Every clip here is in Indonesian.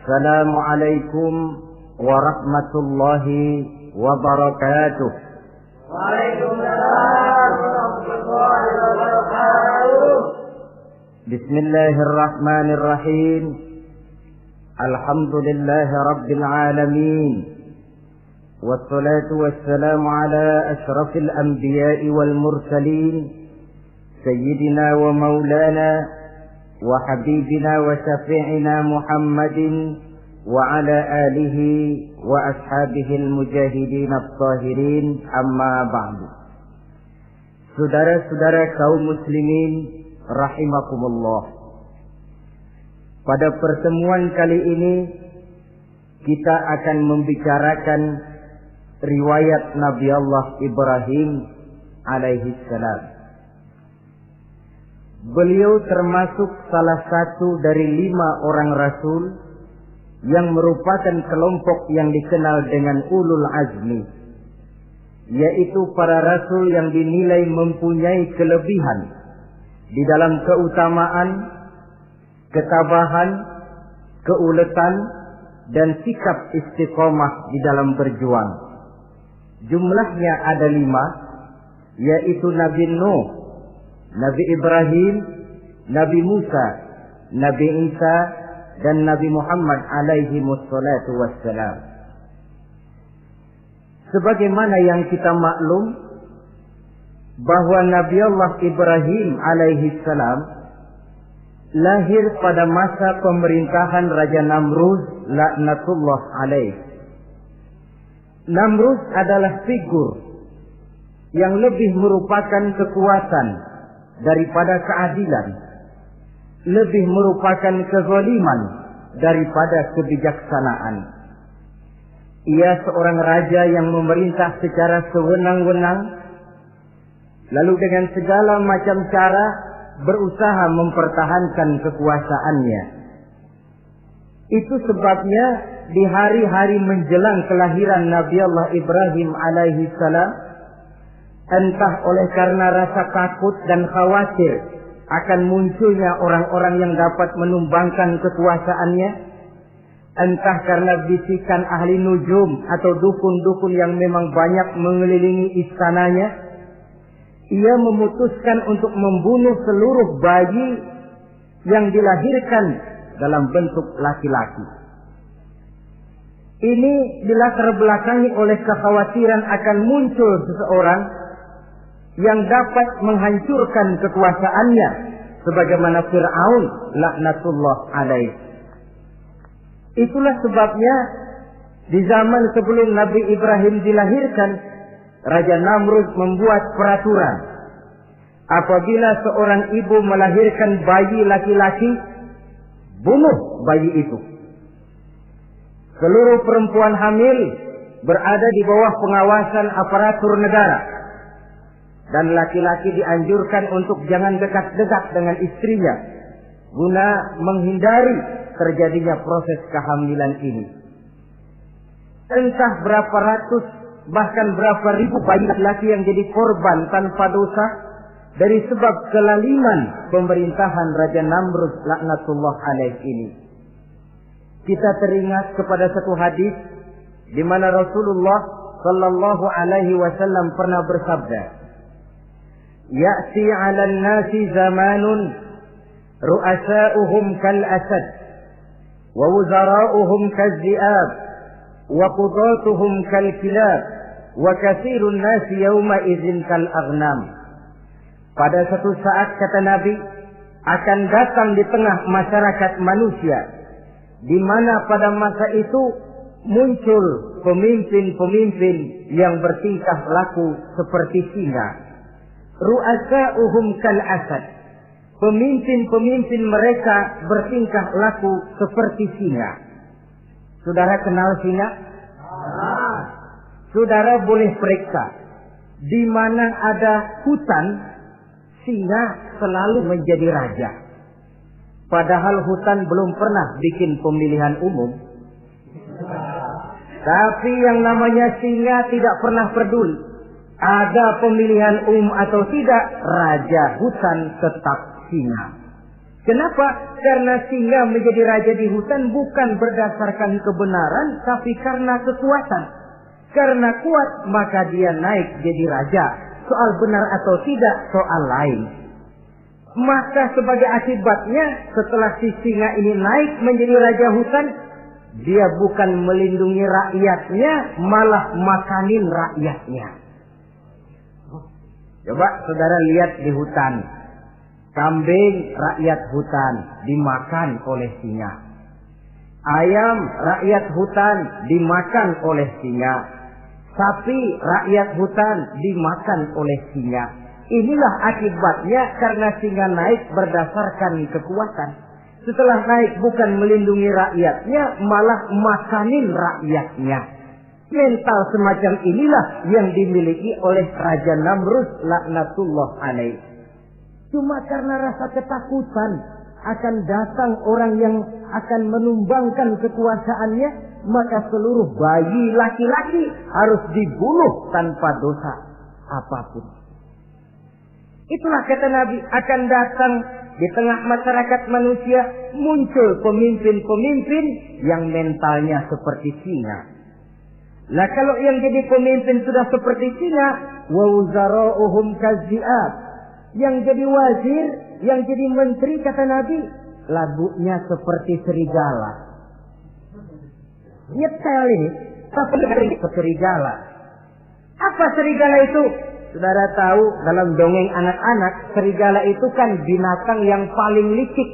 Assalamualaikum warahmatullahi wabarakatuh. Waalaikumsalam warahmatullahi wabarakatuh. Bismillahirrahmanirrahim. Alhamdulillahi rabbil alamin. Wassalatu wassalamu ala ashrafil anbiya'i wal mursalin. Sayyidina wa maulana wa habibina wa syafi'ina Muhammadin wa ala alihi wa ashabihi al-mujahidin at-tahirin, amma ba'du. Saudara-saudara kaum muslimin rahimakumullah. Pada pertemuan kali ini kita akan membicarakan riwayat Nabi Allah Ibrahim alaihi salam. Beliau termasuk salah satu dari 5 orang rasul yang merupakan kelompok yang dikenal dengan ulul azmi, yaitu para rasul yang dinilai mempunyai kelebihan di dalam keutamaan, ketabahan, keuletan, dan sikap istiqomah di dalam berjuang. Jumlahnya ada 5, yaitu Nabi Nuh, Nabi Ibrahim, Nabi Musa, Nabi Isa, dan Nabi Muhammad alaihi wassalatu wassalam. Sebagaimana yang kita maklum bahwa Nabi Allah Ibrahim alaihi salam lahir pada masa pemerintahan Raja Namrud laknatullah alaih. Namrud adalah figur yang lebih merupakan kekuatan daripada keadilan, lebih merupakan kezaliman daripada kebijaksanaan. Ia seorang raja yang memerintah secara sewenang-wenang, lalu dengan segala macam cara berusaha mempertahankan kekuasaannya. Itu sebabnya di hari-hari menjelang kelahiran Nabi Allah Ibrahim alaihi salam, entah oleh karena rasa takut dan khawatir akan munculnya orang-orang yang dapat menumbangkan kekuasaannya, entah karena bisikan ahli nujum atau dukun-dukun yang memang banyak mengelilingi istananya, ia memutuskan untuk membunuh seluruh bayi yang dilahirkan dalam bentuk laki-laki. Ini dilatar belakangi oleh kekhawatiran akan muncul seseorang yang dapat menghancurkan kekuasaannya, sebagaimana Fir'aun laknatullah alaih. Itulah sebabnya di zaman sebelum Nabi Ibrahim dilahirkan, Raja Namrud membuat peraturan. Apabila seorang ibu melahirkan bayi laki-laki, bunuh bayi itu. Seluruh perempuan hamil berada di bawah pengawasan aparatur negara, dan laki-laki dianjurkan untuk jangan dekat-dekat dengan istrinya guna menghindari terjadinya proses kehamilan ini. Entah berapa ratus bahkan berapa ribu bayi laki-laki yang jadi korban tanpa dosa dari sebab kelaliman pemerintahan Raja Namrud laknatullah alaih ini. Kita teringat kepada satu hadis di mana Rasulullah sallallahu alaihi wasallam pernah bersabda, Ya'ti 'alan nasi zamanun ru'asa'uhum kal asad wa wuzara'uhum kal zi'ab wa qudatuhum kal kilab wa katsirun nasi yawma idzin kal aghnam. Pada satu saat, kata Nabi, akan datang di tengah masyarakat manusia di mana pada masa itu muncul pemimpin-pemimpin yang bertingkah laku seperti singa. Ru'asa'uhum kal asad. Pemimpin-pemimpin mereka bertingkah laku seperti singa. Saudara kenal singa? Saudara boleh periksa. Di mana ada hutan, singa selalu menjadi raja. Padahal hutan belum pernah bikin pemilihan umum. Tapi yang namanya singa tidak pernah peduli. Ada pemilihan atau tidak, raja hutan tetap singa. Kenapa? Karena singa menjadi raja di hutan bukan berdasarkan kebenaran, tapi karena kekuatan. Karena kuat, maka dia naik jadi raja. Soal benar atau tidak, soal lain. Maka sebagai akibatnya, setelah si singa ini naik menjadi raja hutan, dia bukan melindungi rakyatnya, malah makanin rakyatnya. Coba saudara lihat di hutan. Kambing rakyat hutan dimakan oleh singa. Ayam rakyat hutan dimakan oleh singa. Sapi rakyat hutan dimakan oleh singa. Inilah akibatnya karena singa naik berdasarkan kekuatan. Setelah naik bukan melindungi rakyatnya, malah makanin rakyatnya. Mental semacam inilah yang dimiliki oleh Raja Namrud laknatullah alaih. Cuma karena rasa ketakutan akan datang orang yang akan menumbangkan kekuasaannya, maka seluruh bayi laki-laki harus dibunuh tanpa dosa apapun. Itulah kata Nabi, akan datang di tengah masyarakat manusia muncul pemimpin-pemimpin yang mentalnya seperti singa. Lah kalau yang jadi pemimpin sudah seperti singa, wa wuzara'uhum kazzi'ab. Yang jadi wazir, yang jadi menteri, kata Nabi, lagunya seperti serigala. Nyetel ini, tapi serigala. Apa serigala itu? Saudara tahu dalam dongeng anak-anak, serigala itu kan binatang yang paling licik.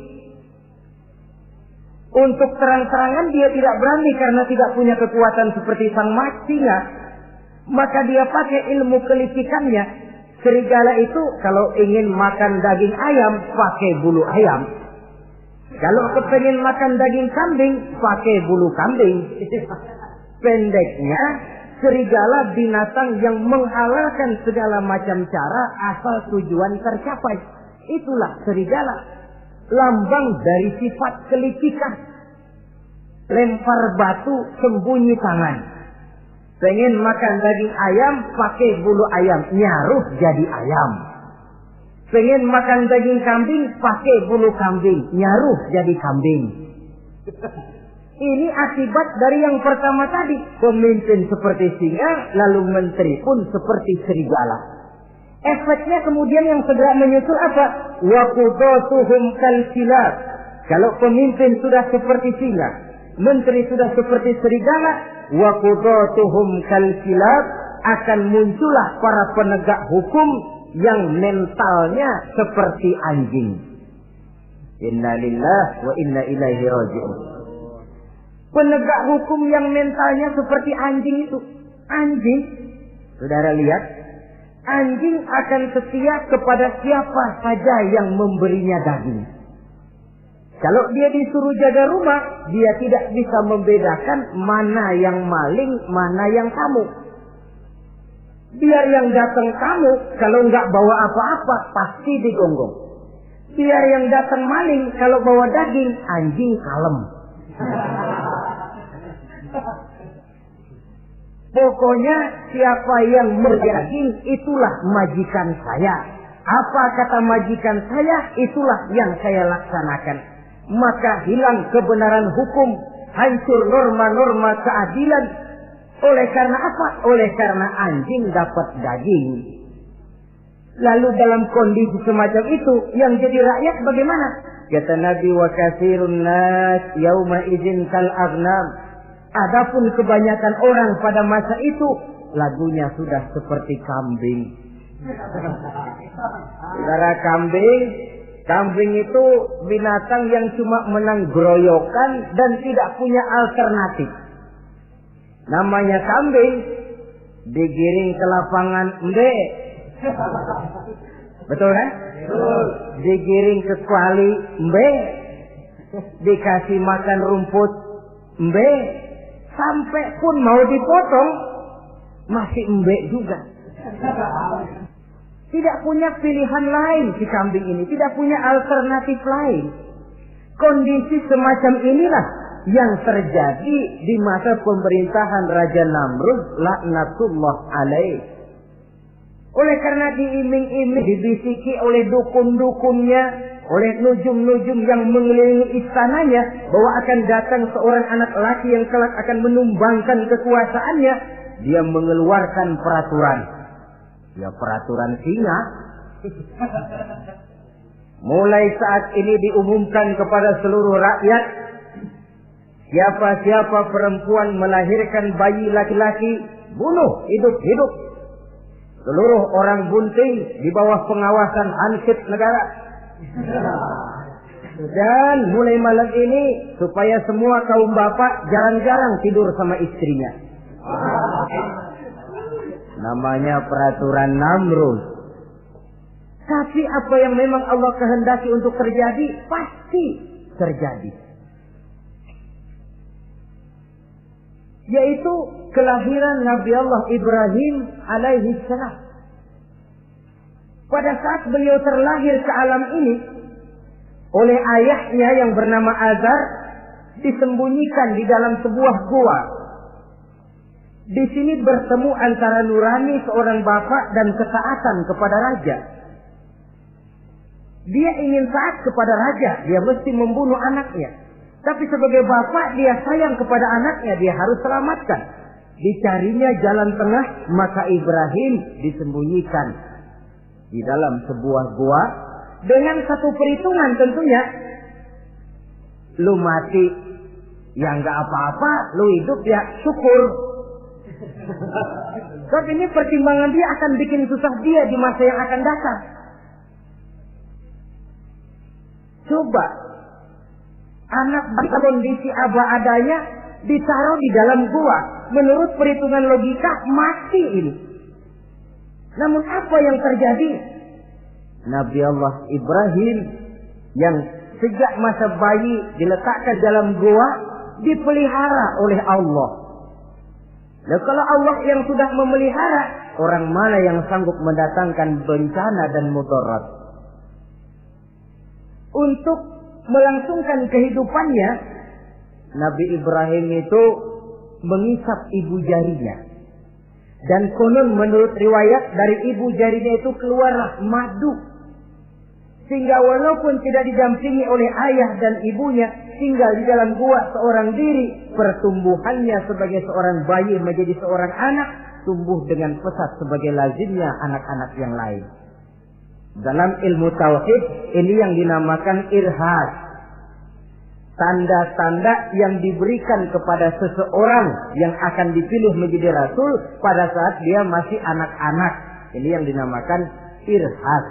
Untuk terang-terangan dia tidak berani karena tidak punya kekuatan seperti sang singa. Maka dia pakai ilmu kelicikannya. Serigala itu kalau ingin makan daging ayam, pakai bulu ayam. Kalau kepengen makan daging kambing, pakai bulu kambing. Pendeknya, serigala binatang yang menghalalkan segala macam cara asal tujuan tercapai. Itulah serigala. Lambang dari sifat kelicikan. Lempar batu, sembunyi tangan. Pengen makan daging ayam, pakai bulu ayam, nyaruh jadi ayam. Pengen makan daging kambing, pakai bulu kambing, nyaruh jadi kambing. Ini akibat dari yang pertama tadi. Pemimpin seperti singa, lalu menteri pun seperti serigala. Efeknya kemudian yang segera menyusul apa? Wa qudatuhum kalkilab. Kalau pemimpin sudah seperti singa, menteri sudah seperti serigala, wa qudatuhum kalkilab, akan muncullah para penegak hukum yang mentalnya seperti anjing. Inna lillahi wa inna ilaihi raji'un. Penegak hukum yang mentalnya seperti anjing itu. Anjing, saudara lihat, anjing akan setia kepada siapa saja yang memberinya daging. Kalau dia disuruh jaga rumah, dia tidak bisa membedakan mana yang maling, mana yang tamu. Biar yang datang tamu, kalau nggak bawa apa-apa, pasti digonggong. Biar yang datang maling, kalau bawa daging, anjing kalem. Pokoknya siapa yang berdaging, itulah majikan saya. Apa kata majikan saya, itulah yang saya laksanakan. Maka hilang kebenaran hukum, hancur norma-norma keadilan. Oleh karena apa? Oleh karena anjing dapat daging. Lalu dalam kondisi semacam itu, yang jadi rakyat bagaimana? Kata Nabi, wa katsirun nas yauma idzin kal aghnam. Adapun kebanyakan orang pada masa itu, lagunya sudah seperti kambing. Saudara, kambing itu binatang yang cuma menang groyokan dan tidak punya alternatif. Namanya kambing, digiring ke lapangan embe. Betul kan? Digiring ke kuali embe. Dikasih makan rumput embe. Sampai pun mau dipotong masih embe juga. Tidak punya pilihan lain si kambing ini, tidak punya alternatif lain. Kondisi semacam inilah yang terjadi di masa pemerintahan Raja Namrud laknatullah alaih. Oleh karena diiming-iming, dibisiki oleh dukun-dukunnya, oleh nujum-nujum yang mengelilingi istananya bahwa akan datang seorang anak laki yang kelak akan menumbangkan kekuasaannya, dia mengeluarkan peraturan. Ya peraturan singa. Mulai saat ini diumumkan kepada seluruh rakyat, siapa-siapa perempuan melahirkan bayi laki-laki, bunuh hidup-hidup. Seluruh orang bunting di bawah pengawasan Ansip negara. Dan mulai malam ini supaya semua kaum bapak jarang-jarang tidur sama istrinya. Namanya peraturan Namrud. Tapi apa yang memang Allah kehendaki untuk terjadi, pasti terjadi. Yaitu kelahiran Nabi Allah Ibrahim alaihi salam. Pada saat beliau terlahir ke alam ini, oleh ayahnya yang bernama Azar, disembunyikan di dalam sebuah gua. Di sini bertemu antara nurani seorang bapak dan ketaatan kepada raja. Dia ingin taat kepada raja, dia mesti membunuh anaknya. Tapi sebagai bapak dia sayang kepada anaknya, dia harus selamatkan. Dicarinya jalan tengah, maka Ibrahim disembunyikan di dalam sebuah gua dengan satu perhitungan tentunya. Lu mati ya nggak apa-apa, lu hidup ya syukur. Tapi ini pertimbangan dia akan bikin susah dia di masa yang akan datang. Coba anak kondisi apa adanya ditaruh di dalam gua, menurut perhitungan logika mati ini. Namun apa yang terjadi? Nabi Allah Ibrahim yang sejak masa bayi diletakkan dalam gua dipelihara oleh Allah. Nah, kalau Allah yang sudah memelihara, orang mana yang sanggup mendatangkan bencana dan mudarat? Untuk melangsungkan kehidupannya, Nabi Ibrahim itu mengisap ibu jarinya. Dan konon menurut riwayat dari ibu jarinya itu keluarlah madu. Sehingga walaupun tidak didampingi oleh ayah dan ibunya, tinggal di dalam gua seorang diri, pertumbuhannya sebagai seorang bayi menjadi seorang anak, tumbuh dengan pesat sebagai lazimnya anak-anak yang lain. Dalam ilmu tauhid ini yang dinamakan irhas. Tanda-tanda yang diberikan kepada seseorang yang akan dipilih menjadi rasul pada saat dia masih anak-anak. Ini yang dinamakan irhas.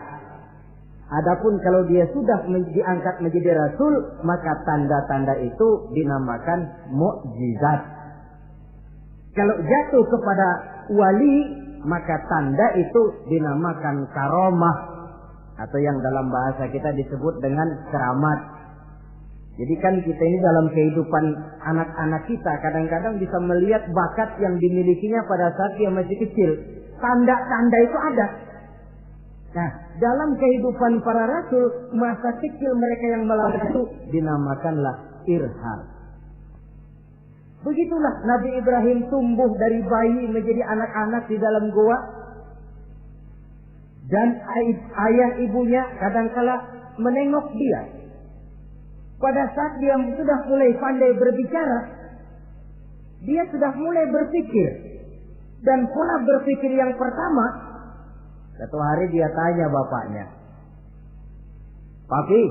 Adapun kalau dia sudah diangkat menjadi rasul, maka tanda-tanda itu dinamakan mukjizat. Kalau jatuh kepada wali, maka tanda itu dinamakan karomah, atau yang dalam bahasa kita disebut dengan keramat. Jadi kan kita ini dalam kehidupan anak-anak kita kadang-kadang bisa melihat bakat yang dimilikinya pada saat dia masih kecil. Tanda-tanda itu ada. Nah, dalam kehidupan para rasul, masa kecil mereka yang melakukan itu dinamakanlah irham. Begitulah Nabi Ibrahim tumbuh dari bayi menjadi anak-anak di dalam gua. Dan ayah ibunya kadangkala menengok dia. Pada saat dia sudah mulai pandai berbicara, dia sudah mulai berpikir. Dan pola berpikir yang pertama, satu hari dia tanya bapaknya, "Papi,"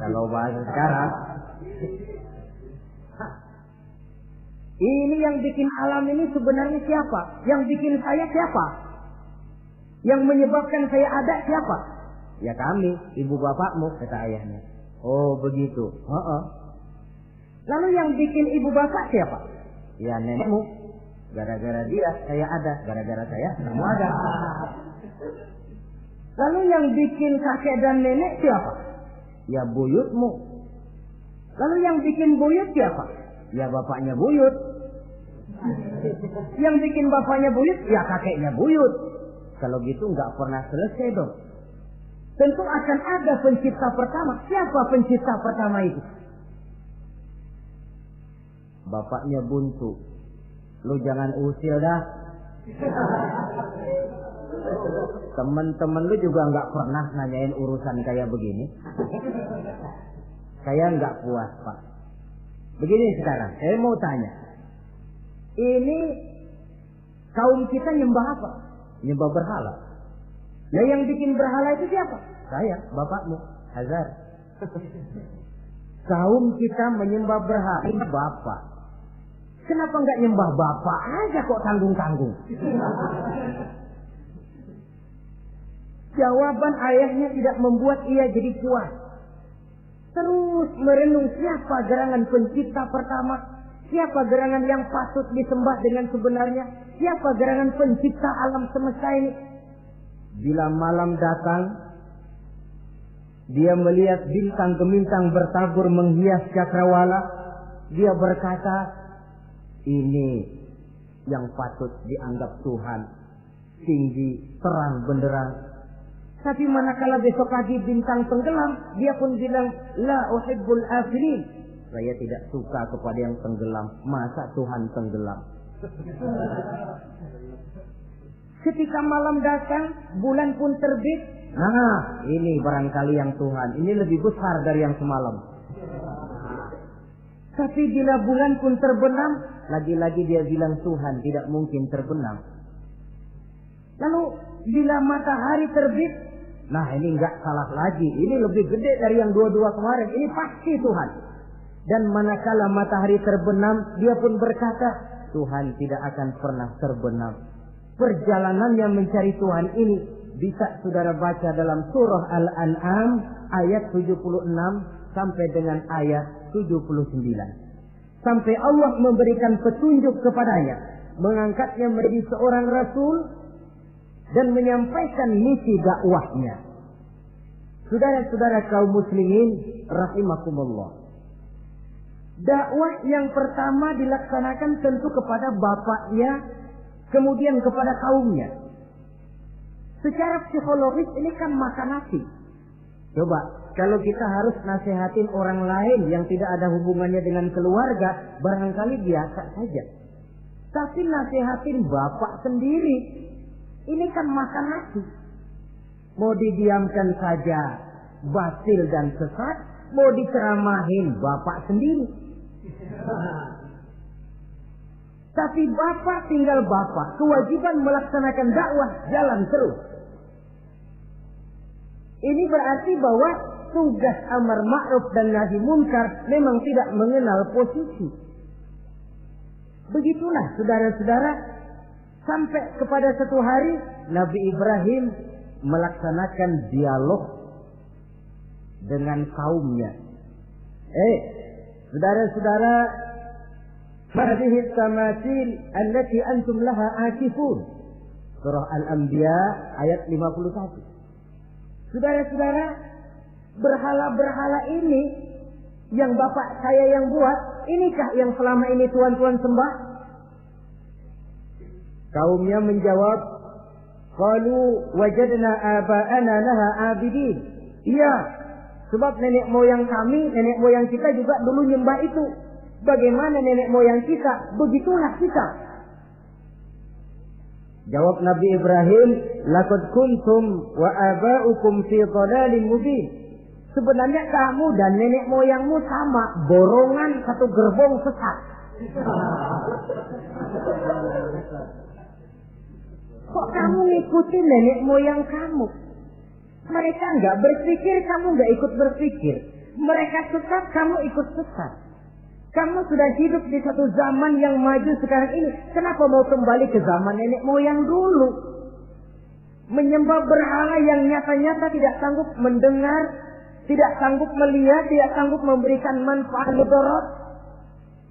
kalau bahasa sekarang, "ini yang bikin alam ini sebenarnya siapa? Yang bikin saya siapa? Yang menyebabkan saya ada siapa?" "Ya kami, ibu bapakmu," kata ayahnya. "Oh begitu." "Lalu yang bikin ibu bapak siapa?" "Ya nenekmu. Gara-gara dia saya ada, gara-gara saya kamu ada." "Lalu yang bikin kakek dan nenek siapa?" "Ya buyutmu." "Lalu yang bikin buyut siapa?" "Ya bapaknya buyut." "Yang bikin bapaknya buyut?" "Ya kakeknya buyut." Kalau gitu nggak pernah selesai dong. Tentu akan ada pencipta pertama. Siapa pencipta pertama itu? Bapaknya buntu. "Lu jangan usil dah." Teman-teman lu juga nggak pernah nanyain urusan kayak begini. Saya nggak puas, Pak. Begini sekarang, saya mau tanya. Ini kaum kita nyembah apa? Nyembah berhala. Nah, yang bikin berhala itu siapa? Saya, bapakmu, Hazar. Kaum kita menyembah berhala. Ini bapak. Kenapa nggak nyembah bapak aja kok tanggung-tanggung? Jawaban ayahnya tidak membuat ia jadi puas. Terus merenung siapa gerangan pencipta pertama, siapa gerangan yang patut disembah dengan sebenarnya, siapa gerangan pencipta alam semesta ini. Bila malam datang, dia melihat bintang gemintang bertabur menghias cakrawala, dia berkata, ini yang patut dianggap Tuhan, tinggi, terang benderang. Tapi manakala besok pagi bintang tenggelam, dia pun bilang, la uhibbul afilin. Saya tidak suka kepada yang tenggelam. Masa Tuhan tenggelam? Ketika malam datang, bulan pun terbit. Nah, ini barangkali yang Tuhan. Ini lebih besar dari yang semalam. Tapi bila bulan pun terbenam, lagi-lagi dia bilang Tuhan tidak mungkin terbenam. Lalu bila matahari terbit, nah ini enggak salah lagi. Ini lebih gede dari yang dua-dua kemarin. Ini pasti Tuhan. Dan manakala matahari terbenam, dia pun berkata, Tuhan tidak akan pernah terbenam. Perjalanannya mencari Tuhan ini bisa saudara baca dalam surah Al-An'am ayat 76 sampai dengan ayat 79. Sampai Allah memberikan petunjuk kepadanya, mengangkatnya menjadi seorang rasul dan menyampaikan misi dakwahnya. Saudara-saudara kaum muslimin rahimakumullah. Dakwah yang pertama dilaksanakan tentu kepada bapaknya, kemudian kepada kaumnya. Secara psikologis ini kan makan nasi. Coba, kalau kita harus nasihatin orang lain yang tidak ada hubungannya dengan keluarga, barangkali biasa saja. Tapi nasihatin bapak sendiri, ini kan makan nasi. Mau didiamkan saja batil dan sesat, mau diceramahin bapak sendiri. Tapi bapak tinggal bapak, kewajiban melaksanakan dakwah jalan terus. Ini berarti bahwa tugas amar ma'ruf dan nahi munkar memang tidak mengenal posisi. Begitulah saudara-saudara, sampai kepada satu hari Nabi Ibrahim melaksanakan dialog dengan kaumnya. Saudara-saudara, hadhihi tamathil allati antum laha akifun. Surah Al-Anbiya ayat 51. Saudara-saudara, berhala-berhala ini yang bapak saya yang buat, inikah yang selama ini tuan-tuan sembah? Kaumnya menjawab, qalu wajadna aba'ana laha abidin. Iya, sebab nenek moyang kami, nenek moyang kita juga dulu nyembah itu. Bagaimana nenek moyang kita, begitulah kita. Jawab Nabi Ibrahim, laqad kuntum wa aba'ukum fi dhalalin mubin. Sebenarnya kamu dan nenek moyangmu sama, borongan satu gerbong sesat. Kok kamu ngikutin nenek moyang kamu? Mereka enggak berpikir, kamu enggak ikut berpikir. Mereka sesat, kamu ikut sesat. Kamu sudah hidup di satu zaman yang maju sekarang ini. Kenapa mau kembali ke zaman nenek moyang dulu? Menyembah berhala yang nyata-nyata tidak sanggup mendengar, tidak sanggup melihat, tidak sanggup memberikan manfaat mudarat.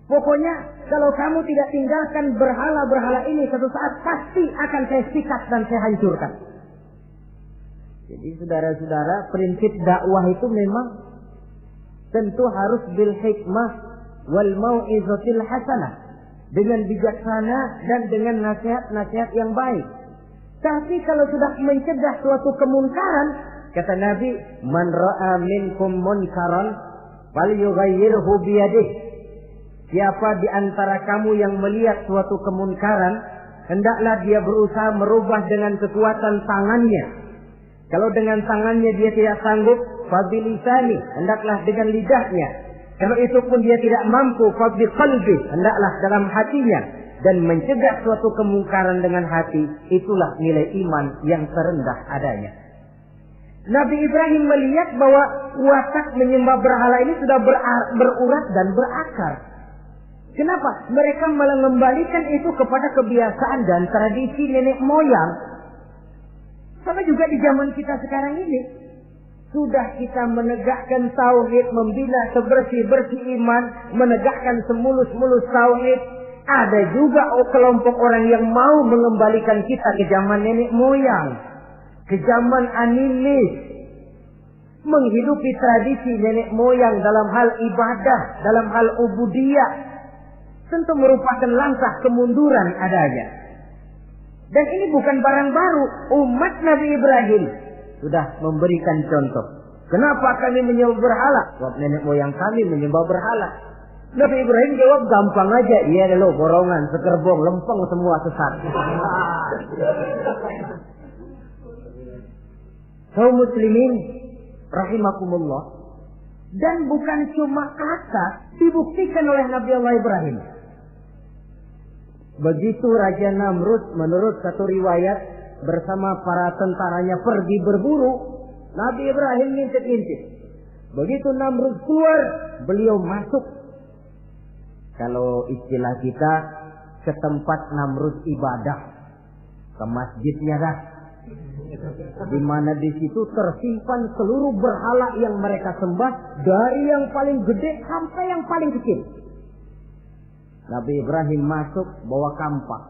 Pokoknya kalau kamu tidak tinggalkan berhala-berhala ini, satu saat pasti akan saya sikat dan saya hancurkan. Jadi saudara-saudara, prinsip dakwah itu memang tentu harus bil hikmah wal mau'izatil hasanah, dengan bijaksana dan dengan nasihat-nasihat yang baik. Tapi kalau sudah mencegah suatu kemunkaran, kata Nabi, man ra'a minkum munkaran falyughayyirhu biyadihi. Siapa di antara kamu yang melihat suatu kemunkaran, hendaklah dia berusaha merubah dengan kekuatan tangannya. Kalau dengan tangannya dia tidak sanggup, fabilisani, hendaklah dengan lidahnya. Kalau itu pun dia tidak mampu, fabiqalbi, hendaklah dalam hatinya. Dan mencegah suatu kemungkaran dengan hati, itulah nilai iman yang terendah adanya. Nabi Ibrahim melihat bahwa watak menyembah berhala ini sudah berurat dan berakar. Kenapa? Mereka mengembalikan itu kepada kebiasaan dan tradisi nenek moyang. Sama juga di zaman kita sekarang ini. Sudah kita menegakkan tauhid, membina sebersih-bersih iman, menegakkan semulus-mulus tauhid. Ada juga kelompok orang yang mau mengembalikan kita ke zaman nenek moyang, ke zaman animis, menghidupi tradisi nenek moyang dalam hal ibadah, dalam hal ubudiyah. Tentu merupakan langkah kemunduran adanya. Dan ini bukan barang baru. Umat Nabi Ibrahim sudah memberikan contoh. Kenapa kami menyembah berhala? Sebab nenek moyang kami menyembah berhala. Nabi Ibrahim jawab gampang aja. Iya lo borongan, sekerbong, lempeng semua sesat. Kaum muslimin rahimakumullah. Dan bukan cuma kata, dibuktikan oleh Nabi Allah Ibrahim. Begitu Raja Namrud menurut satu riwayat bersama para tentaranya pergi berburu, Nabi Ibrahim ngintip-ngintip. Begitu Namrud keluar, beliau masuk. Kalau istilah kita, ke tempat Namrud ibadah, ke masjidnya dah. Di mana di situ tersimpan seluruh berhala yang mereka sembah, dari yang paling gede sampai yang paling kecil. Nabi Ibrahim masuk bawa kampak.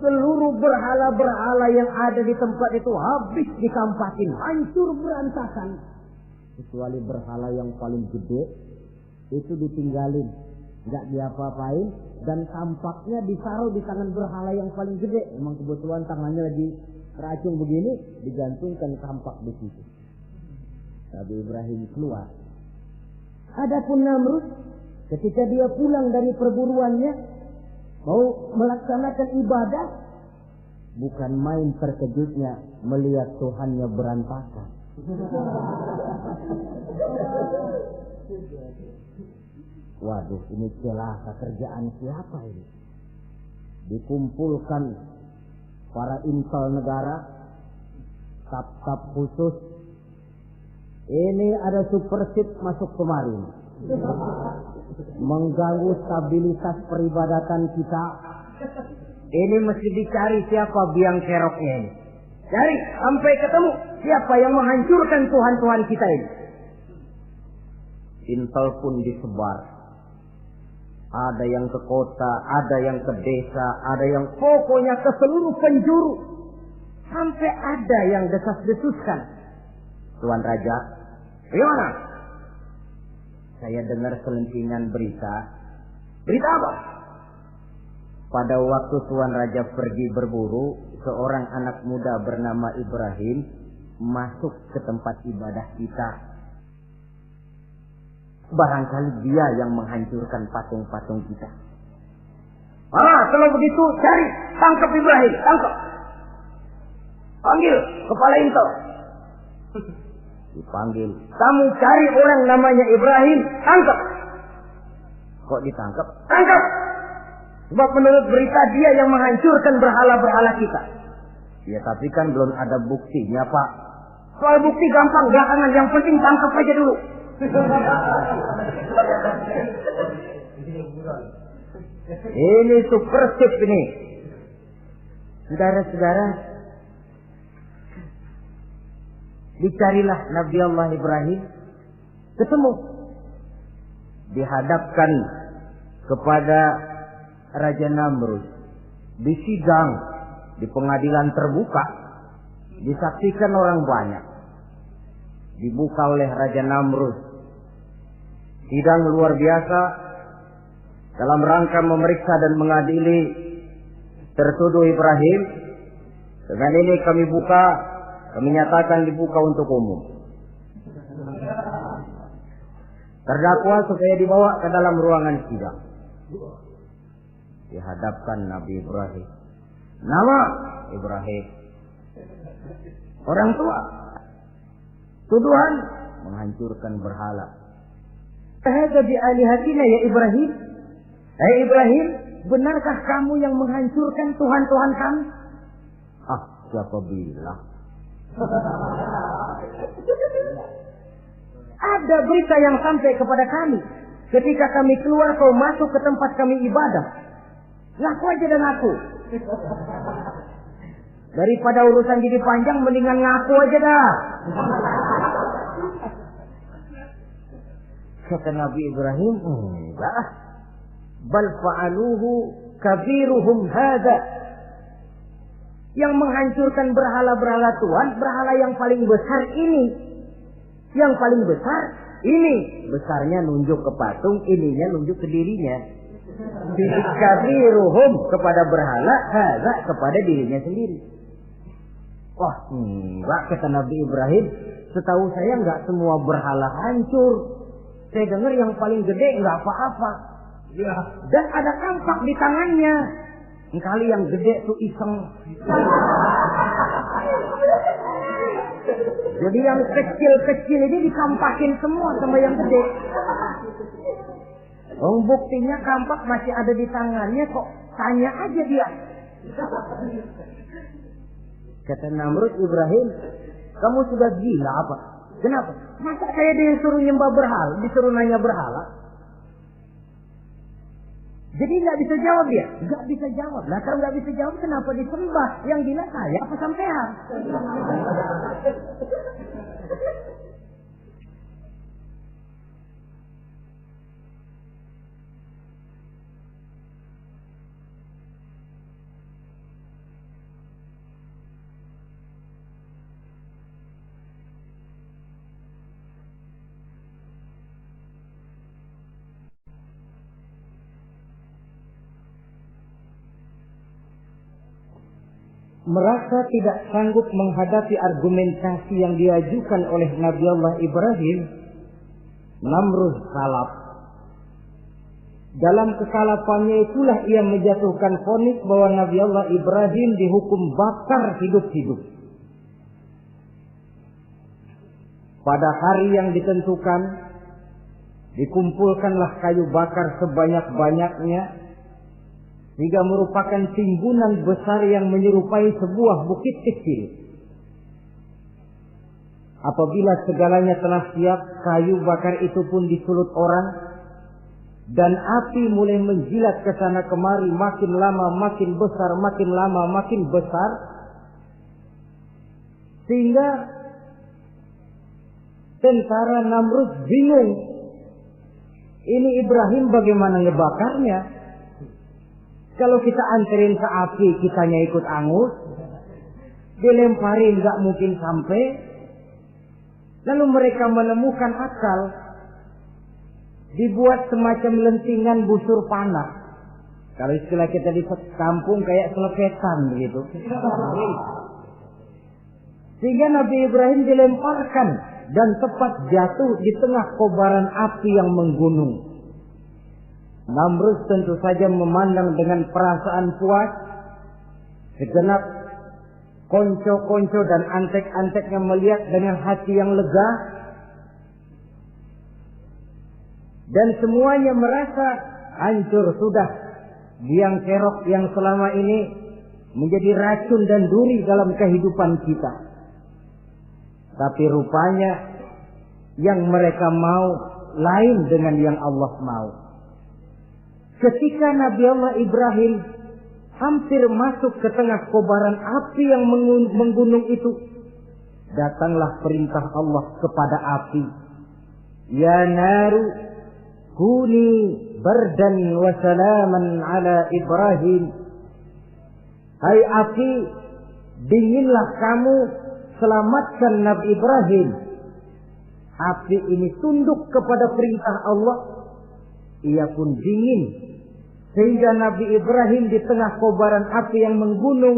Seluruh berhala-berhala yang ada di tempat itu habis dikampakin, hancur berantakan. Kecuali berhala yang paling gede, itu ditinggalin, nggak diapa-apain, dan kampaknya ditaruh di tangan berhala yang paling gede. Memang kebetulan tangannya lagi teracung begini, digantungkan kampak di situ. Nabi Ibrahim keluar. Adapun Namrud, ketika dia pulang dari perburuannya, mau melaksanakan ibadah, bukan main terkejutnya melihat Tuhannya berantakan. Waduh, ini celaka, kerjaan siapa ini? Dikumpulkan para intel negara, staf-staf khusus. Ini ada supersip masuk kemarin, mengganggu stabilitas peribadatan kita. Ini mesti dicari siapa biang keroknya ini. Cari sampai ketemu siapa yang menghancurkan Tuhan-Tuhan kita ini. Intel pun disebar. Ada yang ke kota, ada yang ke desa, ada yang pokoknya ke seluruh penjuru. Sampai ada yang desas-desuskan. Tuan Raja, gimana? Saya dengar selentingan berita. Berita apa? Pada waktu Tuan Raja pergi berburu, seorang anak muda bernama Ibrahim masuk ke tempat ibadah kita. Barangkali dia yang menghancurkan patung-patung kita. Kalau begitu cari, tangkap Ibrahim, tangkap. Panggil kepala intel. Dipanggil. Kamu cari orang namanya Ibrahim, tangkap. Kok ditangkap? Tangkap. Sebab menurut berita dia yang menghancurkan berhala-berhala kita. Ya tapi kan belum ada buktinya, Pak. Soal bukti gampang, belakangan, yang penting tangkap aja dulu. Ini supersip ini. Saudara-saudara, dicarilah Nabi Allah Ibrahim, ketemu, dihadapkan kepada Raja Namrud, disidang di pengadilan terbuka, disaksikan orang banyak. Dibuka oleh Raja Namrud. Sidang luar biasa dalam rangka memeriksa dan mengadili tertuduh Ibrahim. Dengan ini kami nyatakan dibuka untuk umum. Terdakwa supaya dibawa ke dalam ruangan sidang. Dihadapkan Nabi Ibrahim. Nama Ibrahim. Orang tua. Tuduhan menghancurkan berhala. Hadza bi alihatina ya Ibrahim. Hai Ibrahim, benarkah kamu yang menghancurkan Tuhan-Tuhan kami? Ah, siapa bilang? Ada berita yang sampai kepada kami. Ketika kami keluar, kau masuk ke tempat kami ibadah. Ngaku aja dan ngaku. Daripada urusan jadi panjang, mendingan ngaku aja dah. Kata Nabi Ibrahim, enggak. Bal fa'aluhu kabiruhum hadza. Yang menghancurkan berhala-berhala Tuhan, berhala yang paling besar ini. Yang paling besar ini. Besarnya nunjuk ke patung, ininya nunjuk ke dirinya. Kabiruhum kepada berhala, hadza kepada dirinya sendiri. Wah, enggak, kata Nabi Ibrahim. Setahu saya enggak semua berhala hancur. Saya dengar yang paling gede enggak apa-apa. Ya. Dan ada kampak di tangannya. Kali yang gede tuh iseng. Jadi yang kecil-kecil ini dikampakin semua sama yang gede. Oh, buktinya kampak masih ada di tangannya, kok tanya aja dia. Kata Namrud, Ibrahim, kamu sudah gila apa? Kenapa? Masa saya disuruh nyembah berhala, disuruh nanya berhala? Jadi nggak bisa jawab dia, nggak bisa jawab. Nah kalau nggak bisa jawab, kenapa disembah? Yang gila saya apa sampean? Merasa tidak sanggup menghadapi argumentasi yang diajukan oleh Nabi Allah Ibrahim, Namrud salap. Dalam kesalapannya itulah ia menjatuhkan vonis bahwa Nabi Allah Ibrahim dihukum bakar hidup-hidup. Pada hari yang ditentukan, dikumpulkanlah kayu bakar sebanyak-banyaknya, sehingga merupakan timbunan besar yang menyerupai sebuah bukit kecil. Apabila segalanya telah siap, kayu bakar itu pun disulut orang, dan api mulai menjilat ke sana kemari, makin lama makin besar, makin lama makin besar, sehingga tentara Namrud bingung. Ini Ibrahim bagaimana ngebakarnya? Kalau kita anterin ke api, kitanya ikut angus, dilemparin gak mungkin sampai. Lalu mereka menemukan akal, dibuat semacam lentingan busur panah. Kalau istilah kita di kampung kayak selepetan begitu. Sehingga Nabi Ibrahim dilemparkan dan tepat jatuh di tengah kobaran api yang menggunung. Namrud tentu saja memandang dengan perasaan puas. Segenap konco-konco dan antek-anteknya melihat dengan hati yang lega. Dan semuanya merasa hancur sudah biang kerok yang selama ini menjadi racun dan duri dalam kehidupan kita. Tapi rupanya yang mereka mau lain dengan yang Allah mau. Ketika Nabi Allah Ibrahim hampir masuk ke tengah kobaran api yang menggunung itu, datanglah perintah Allah kepada api. Ya naru kuni bardan wa salaman ala Ibrahim. Hai api, dinginlah kamu, selamatkan Nabi Ibrahim. Api ini tunduk kepada perintah Allah. Ia pun dingin. Sehingga Nabi Ibrahim di tengah kobaran api yang menggunung,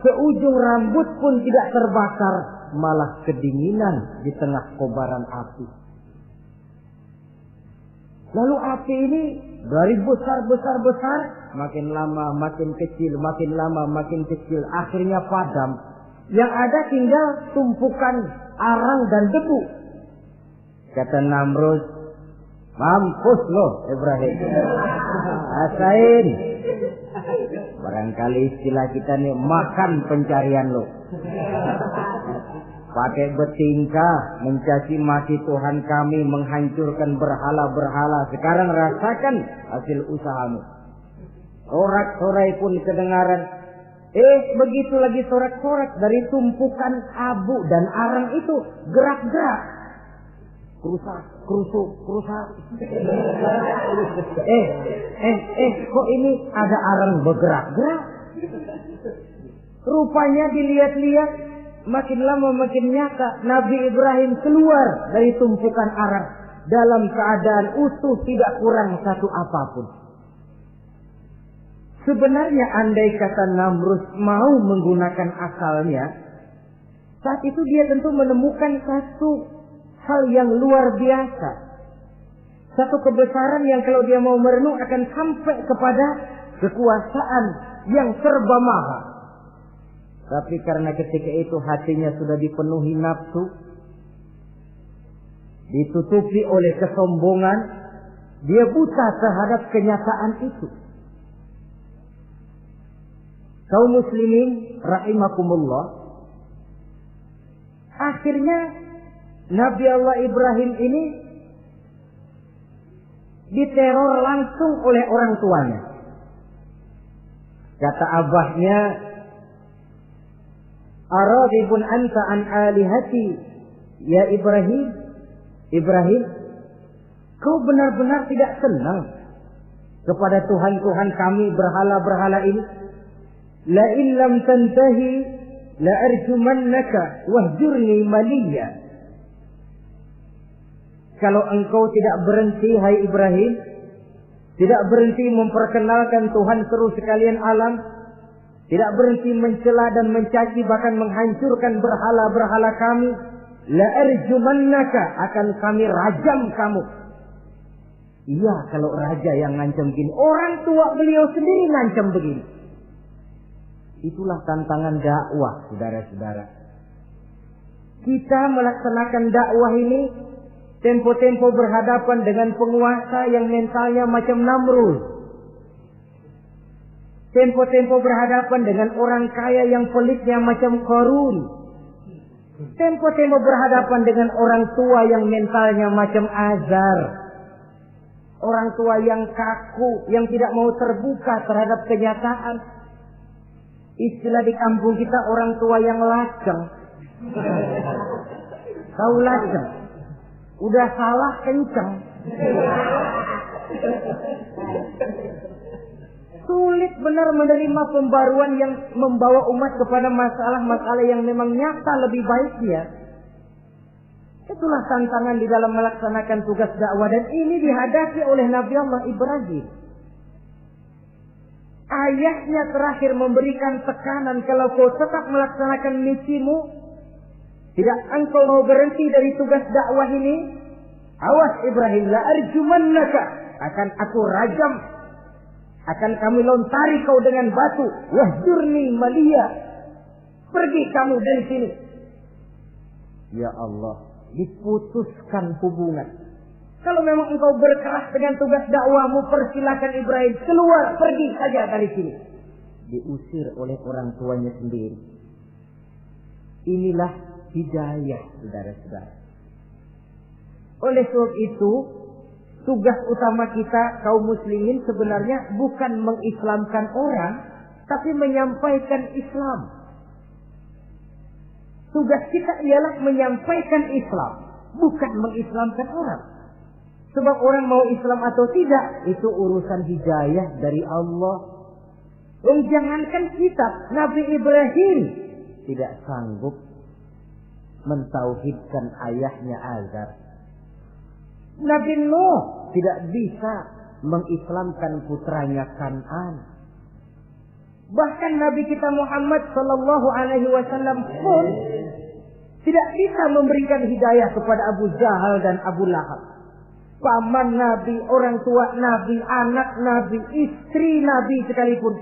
seujung rambut pun tidak terbakar, malah kedinginan di tengah kobaran api. Lalu api ini dari besar, makin lama makin kecil, makin lama makin kecil, akhirnya padam. Yang ada tinggal tumpukan arang dan debu. Kata Namrud, mampus lo Ibrahim. Rasain. Barangkali istilah kita nih, makan pencarian lo. Pakai bertingkah mencaci maki Tuhan kami, menghancurkan berhala-berhala. Sekarang rasakan hasil usahamu. Sorak-sorai pun kedengaran. Begitu lagi sorak-sorak dari tumpukan abu dan arang itu gerak-gerak. Kerusuh. Kok ini ada arang bergerak-gerak? Rupanya dilihat-lihat, makin lama makin nyata. Nabi Ibrahim keluar dari tumpukan arang dalam keadaan utuh, tidak kurang satu apapun. Sebenarnya andai kata Namrud mau menggunakan akalnya, saat itu dia tentu menemukan satu hal yang luar biasa. Satu kebesaran yang kalau dia mau merenung akan sampai kepada kekuasaan yang serba maha. Tapi karena ketika itu hatinya sudah dipenuhi nafsu, ditutupi oleh kesombongan, dia buta terhadap kenyataan itu. Kaum muslimin rahimakumullah, akhirnya Nabi Allah Ibrahim ini diteror langsung oleh orang tuanya. Kata abahnya, "Aradibun anta an alihati ya Ibrahim? Ibrahim, kau benar-benar tidak senang kepada Tuhan-Tuhan kami berhala-berhala ini? La in lam tantahi la arjumannaka wahjurni maliya." Kalau engkau tidak berhenti, hai Ibrahim, tidak berhenti memperkenalkan Tuhan seru sekalian alam, tidak berhenti mencela dan mencaci bahkan menghancurkan berhala-berhala kami, la arjumannaka, akan kami rajam kamu. Iya, kalau raja yang ngancam begini, orang tua beliau sendiri ngancam begini. Itulah tantangan dakwah, saudara-saudara. Kita melaksanakan dakwah ini tempo-tempo berhadapan dengan penguasa yang mentalnya macam Namrud. Tempo-tempo berhadapan dengan orang kaya yang pelitnya macam Qarun. Tempo-tempo berhadapan dengan orang tua yang mentalnya macam Azar. Orang tua yang kaku, yang tidak mau terbuka terhadap kenyataan. Istilah di kampung kita, orang tua yang laceng. Tahu laceng? Udah salah kenceng. Sulit benar menerima pembaruan yang membawa umat kepada masalah-masalah yang memang nyata lebih baik dia. Itulah tantangan di dalam melaksanakan tugas dakwah, dan ini dihadapi oleh Nabi Allah Ibrahim. Ayahnya terakhir memberikan tekanan, kalau kau tetap melaksanakan misimu, tidak engkau mau berhenti dari tugas dakwah ini, awas Ibrahim, la arjumannaka, akan aku rajam, akan kami lontari kau dengan batu, wahjurni maliya, pergi kamu dari sini. Ya Allah, diputuskan hubungan. Kalau memang engkau berkeras dengan tugas dakwahmu, persilakan Ibrahim keluar, pergi saja dari sini. Diusir oleh orang tuanya sendiri. Inilah hidayah, saudara-saudara. Oleh sebab itu, tugas utama kita kaum muslimin sebenarnya bukan mengislamkan orang, tapi menyampaikan Islam. Tugas kita ialah menyampaikan Islam, bukan mengislamkan orang. Sebab orang mau Islam atau tidak, itu urusan hidayah dari Allah. Jangankan kita, Nabi Ibrahim tidak sanggup mentauhidkan ayahnya Azar. Nabi Nuh tidak bisa mengislamkan putranya Kan'an. Bahkan Nabi kita Muhammad sallallahu alaihi wasallam pun tidak bisa memberikan hidayah kepada Abu Jahal dan Abu Lahab. paman Nabi, orang tua Nabi, anak Nabi, istri Nabi sekalipun,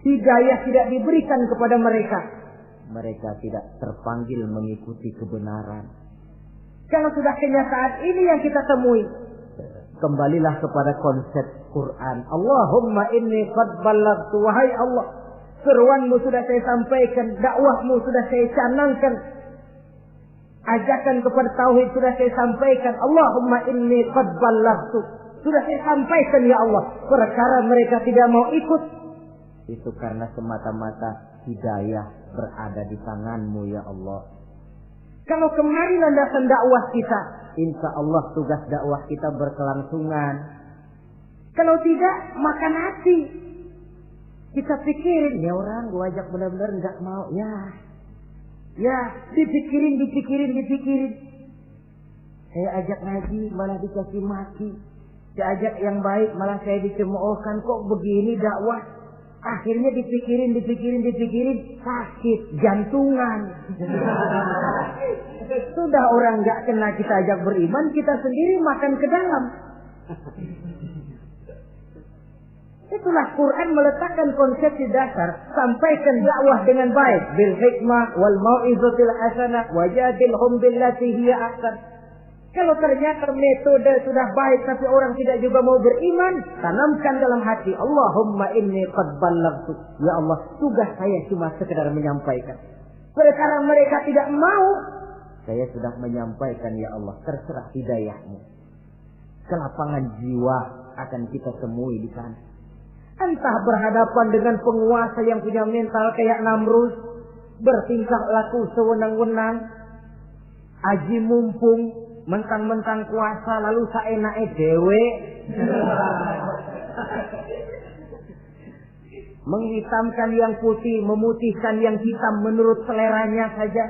hidayah tidak diberikan kepada mereka, mereka tidak terpanggil mengikuti kebenaran. Kalau sudah kenyataan ini yang kita temui, kembalilah kepada konsep Quran. Allahumma inni qad ballaghtu, wahai Allah, seruanmu sudah saya sampaikan, dakwahmu sudah saya canangkan, ajakan kepada tauhid sudah saya sampaikan. Allahumma inni qad ballaghtu, sudah saya sampaikan ya Allah. Perkara mereka tidak mau ikut, itu karena semata-mata hidayah berada di tanganmu ya Allah. Kalau kemari landasan dakwah kita, insya Allah tugas dakwah kita berkelangsungan. Kalau tidak, makan hati. Kita pikirin, ya orang gua ajak benar-benar nggak mau, ya dipikirin. Saya ajak ngaji malah dikasih maki, saya ajak yang baik malah saya dicemoohkan. Kok begini dakwah? Akhirnya dipikirin, sakit jantungan. Sudah orang nggak kena kita ajak beriman, kita sendiri makan ke dalam. Itulah Quran meletakkan konsepsi dasar, sampaikan dakwah dengan baik, bil hikmah wal mau'izatil hasanah wajadilhum billati hiya ahsan. Kalau ternyata metode sudah baik tapi orang tidak juga mau beriman, tanamkan dalam hati, Allahumma inni qad ballaghtu. Ya Allah, tugas saya cuma sekedar menyampaikan. Perkara mereka tidak mau, saya sudah menyampaikan ya Allah, terserah hidayahmu. Kelapangan jiwa akan kita temui di sana. Entah berhadapan dengan penguasa yang punya mental kayak Namrud, bertingkah laku sewenang-wenang, aji mumpung, mentang-mentang kuasa lalu saenake dhewe, menghitamkan yang putih, memutihkan yang hitam menurut seleranya saja.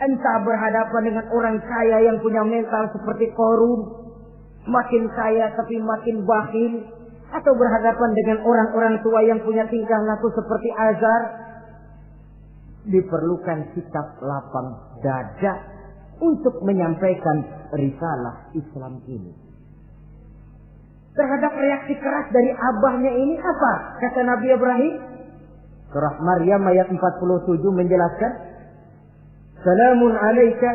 Entah berhadapan dengan orang kaya yang punya mental seperti Qarun, makin kaya tapi makin bakhil, atau berhadapan dengan orang-orang tua yang punya tingkah laku seperti Azar. Diperlukan sikap lapang dada untuk menyampaikan risalah Islam ini. Terhadap reaksi keras dari abahnya ini apa? Kata Nabi Ibrahim, surah Maryam ayat 47 menjelaskan, Salamun alaika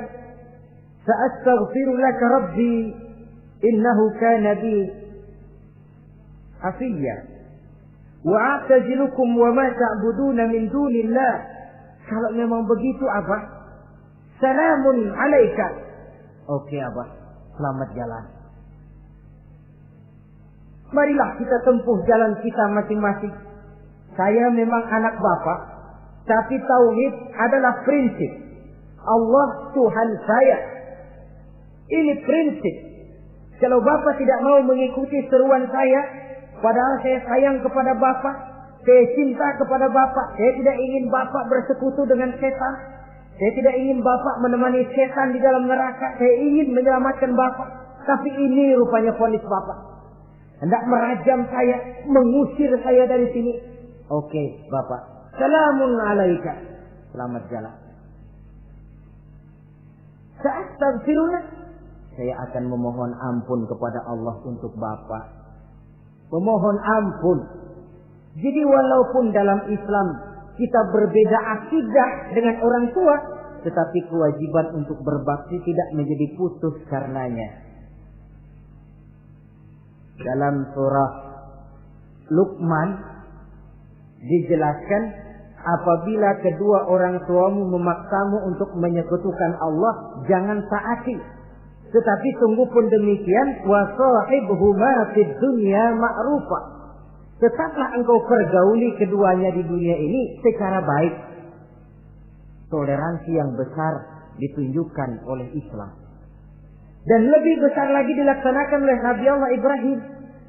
sa'astaghfiru laka rabbi innahu kana bi hafiyya wa a'tazilukum wa ma ta'buduna min dunillah. Kalau memang begitu apa? Salamun alaika. Oke Abah, selamat jalan. Marilah kita tempuh jalan kita masing-masing. Saya memang anak Bapak, tapi tauhid adalah prinsip. Allah Tuhan saya. Ini prinsip. Kalau Bapak tidak mau mengikuti seruan saya, padahal saya sayang kepada Bapak, saya cinta kepada Bapak, saya tidak ingin Bapak bersekutu dengan setan. Saya tidak ingin Bapak menemani setan di dalam neraka. Saya ingin menyelamatkan Bapak. Tapi ini rupanya vonis Bapak. Hendak merajam saya, mengusir saya dari sini. Oke, Bapak. Salamun alaika. Selamat jalan. Sa'astaghfirullah. Saya akan memohon ampun kepada Allah untuk Bapak. Memohon ampun. Jadi walaupun dalam Islam kita berbeda akidah dengan orang tua, tetapi kewajiban untuk berbakti tidak menjadi putus karenanya. Dalam surah Luqman dijelaskan, apabila kedua orang tuamu memaksamu untuk menyekutukan Allah, jangan taati. Tetapi tunggu pun demikian, wa sahibhuma fid dunya ma'rufa. Tetaplah engkau pergauli keduanya di dunia ini secara baik. Toleransi yang besar ditunjukkan oleh Islam. Dan lebih besar lagi dilaksanakan oleh Nabi Allah Ibrahim.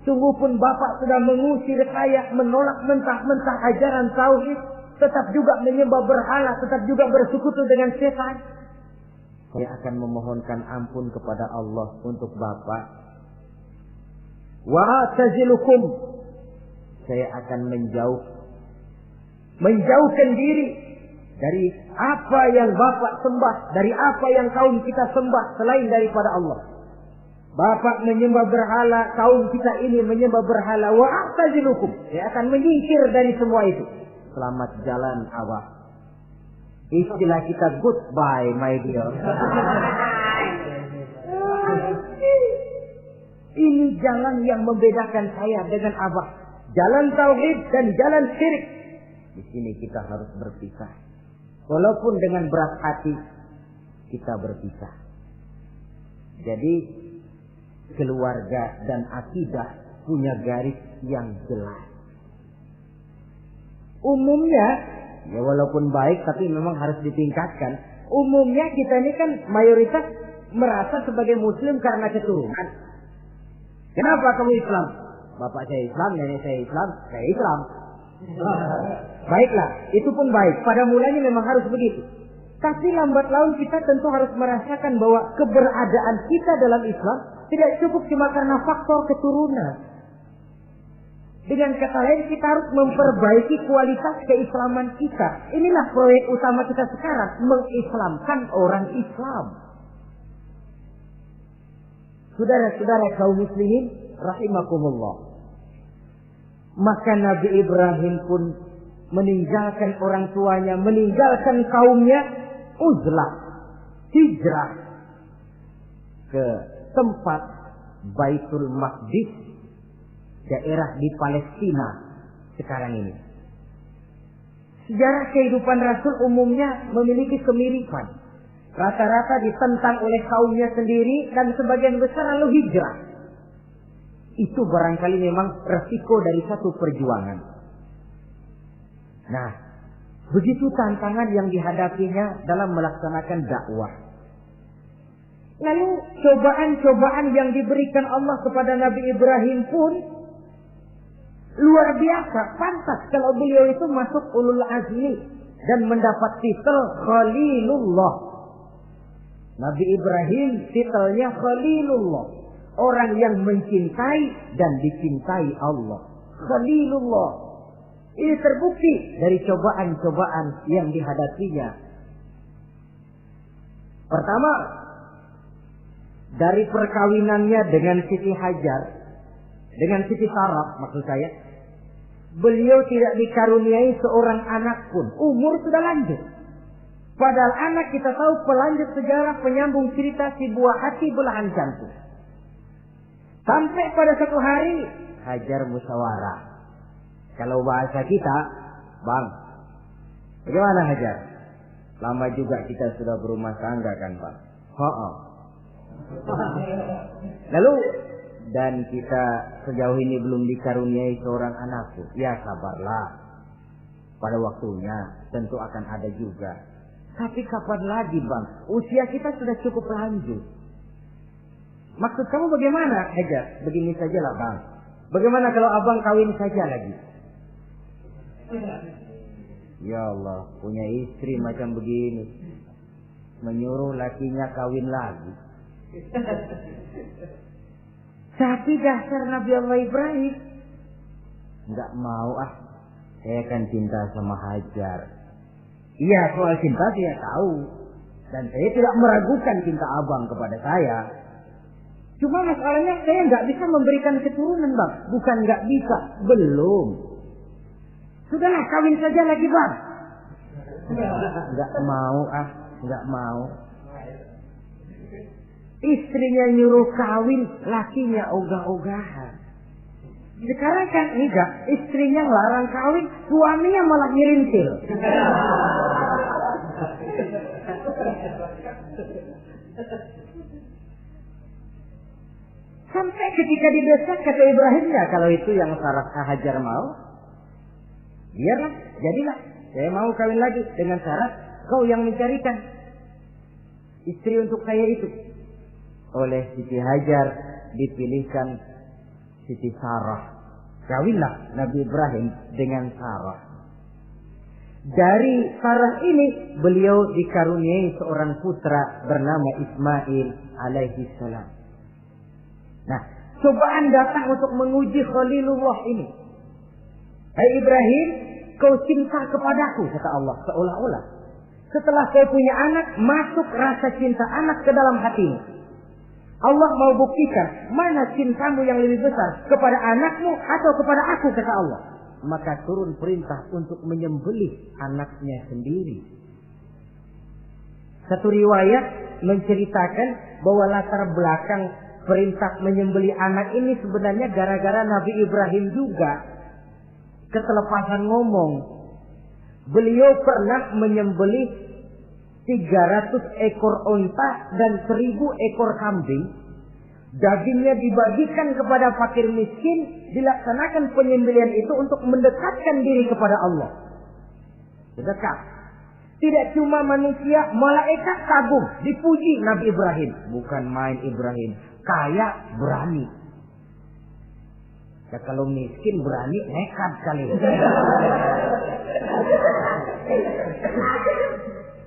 Sungguh pun Bapak sudah mengusir saya, menolak mentah-mentah ajaran tauhid, tetap juga menyembah berhala, tetap juga bersekutu dengan setan. Saya akan memohonkan ampun kepada Allah untuk Bapak. Wa atazilukum. Saya akan menjauhkan diri dari apa yang Bapak sembah, dari apa yang kaum kita sembah selain daripada Allah. Bapak menyembah berhala, kaum kita ini menyembah berhala. Wa a'tazilukum. Saya akan menyingkir dari semua itu. Selamat jalan Abah. Istilah kita goodbye my dear. Ini jalan yang membedakan saya dengan Abah. Jalan tauhid dan jalan syirik. Di sini kita harus berpisah. Walaupun dengan berat hati kita berpisah. Jadi keluarga dan akidah punya garis yang jelas. Umumnya, ya walaupun baik tapi memang harus ditingkatkan. Umumnya kita ini kan mayoritas merasa sebagai muslim karena keturunan. Kenapa kamu Islam? Bapak saya Islam, nenek saya Islam, saya Islam. Baiklah, itu pun baik. Pada mulanya memang harus begitu. Tapi lambat laun kita tentu harus merasakan bahwa keberadaan kita dalam Islam tidak cukup cuma karena faktor keturunan. Dengan kata lain kita harus memperbaiki kualitas keislaman kita. Inilah proyek utama kita sekarang, mengislamkan orang Islam. Saudara-saudara kaum muslimin rahimakumullah. Maka Nabi Ibrahim pun meninggalkan orang tuanya, meninggalkan kaumnya, uzlah, hijrah ke tempat Baitul Maqdis, daerah di Palestina sekarang ini. Sejarah kehidupan Rasul umumnya memiliki kemiripan. Rata-rata ditentang oleh kaumnya sendiri dan sebagian besar lalu hijrah. Itu barangkali memang resiko dari satu perjuangan. Nah, begitu tantangan yang dihadapinya dalam melaksanakan dakwah. Lalu cobaan-cobaan yang diberikan Allah kepada Nabi Ibrahim pun luar biasa. Pantas kalau beliau itu masuk ulul azmi dan mendapat titel Khalilullah. Nabi Ibrahim titelnya Khalilullah. Orang yang mencintai dan dicintai Allah. Khalilullah. Ini terbukti dari cobaan-cobaan yang dihadapinya. Pertama, dari perkawinannya dengan Siti Hajar, dengan Siti Sarah maksud saya, beliau tidak dikaruniai seorang anak pun. Umur sudah lanjut. Padahal anak kita tahu pelanjut sejarah, penyambung cerita si buah hati belahan jantung. Sampai pada satu hari Hajar musyawarah. Kalau bahasa kita, Bang, bagaimana Hajar? Lama juga kita sudah berumah tangga kan Pak? Lalu, dan kita sejauh ini belum dikaruniai seorang anakku. Ya sabarlah. Pada waktunya tentu akan ada juga. Tapi kapan lagi Bang? Usia kita sudah cukup lanjut. Maksud kamu bagaimana Hajar? Begini sajalah Bang. Bagaimana kalau abang kawin saja lagi? Ya Allah, punya istri macam begini, menyuruh lakinya kawin lagi. Tapi dasar Nabi Allah Ibrahim, enggak mau saya kan cinta sama Hajar. Iya, soal cinta saya tahu, dan saya tidak meragukan cinta abang kepada saya. Cuma masalahnya saya nggak bisa memberikan keturunan Bang. Bukan nggak bisa, belum. Sudahlah kawin saja lagi Bang. Nggak mau nggak mau. Istrinya nyuruh kawin, lakinya ogah-ogahan. Sekarang kan enggak, istrinya larang kawin, suaminya malah ngirintil. Sampai ketika didesak kata Ibrahimnya, kalau itu yang Sarah Hajar mau, biarlah, jadilah. Saya mau kawin lagi dengan syarat kau yang mencarikan istri untuk saya itu. Oleh Siti Hajar dipilihkan Siti Sarah. Kawinlah Nabi Ibrahim dengan Sarah. Dari Sarah ini beliau dikaruniai seorang putra bernama Ismail alaihi salam. Nah, cobaan datang untuk menguji Khalilullah ini. Hai Ibrahim, kau cinta kepadaku, kata Allah, seolah-olah setelah kau punya anak, masuk rasa cinta anak ke dalam hatimu. Allah mau buktikan mana cintamu yang lebih besar, kepada anakmu atau kepada aku, kata Allah. Maka turun perintah untuk menyembelih anaknya sendiri. Satu riwayat menceritakan bahwa latar belakang perintah menyembelih anak ini sebenarnya gara-gara Nabi Ibrahim juga ketelepasan ngomong. Beliau pernah menyembelih 300 ekor onta dan 1000 ekor kambing. Dagingnya dibagikan kepada fakir miskin. Dilaksanakan penyembelihan itu untuk mendekatkan diri kepada Allah. Dekat. Tidak cuma manusia, malaikat kagum. Dipuji Nabi Ibrahim. Bukan main Ibrahim. Kaya, berani. Ya, kalau miskin berani, nekat kali.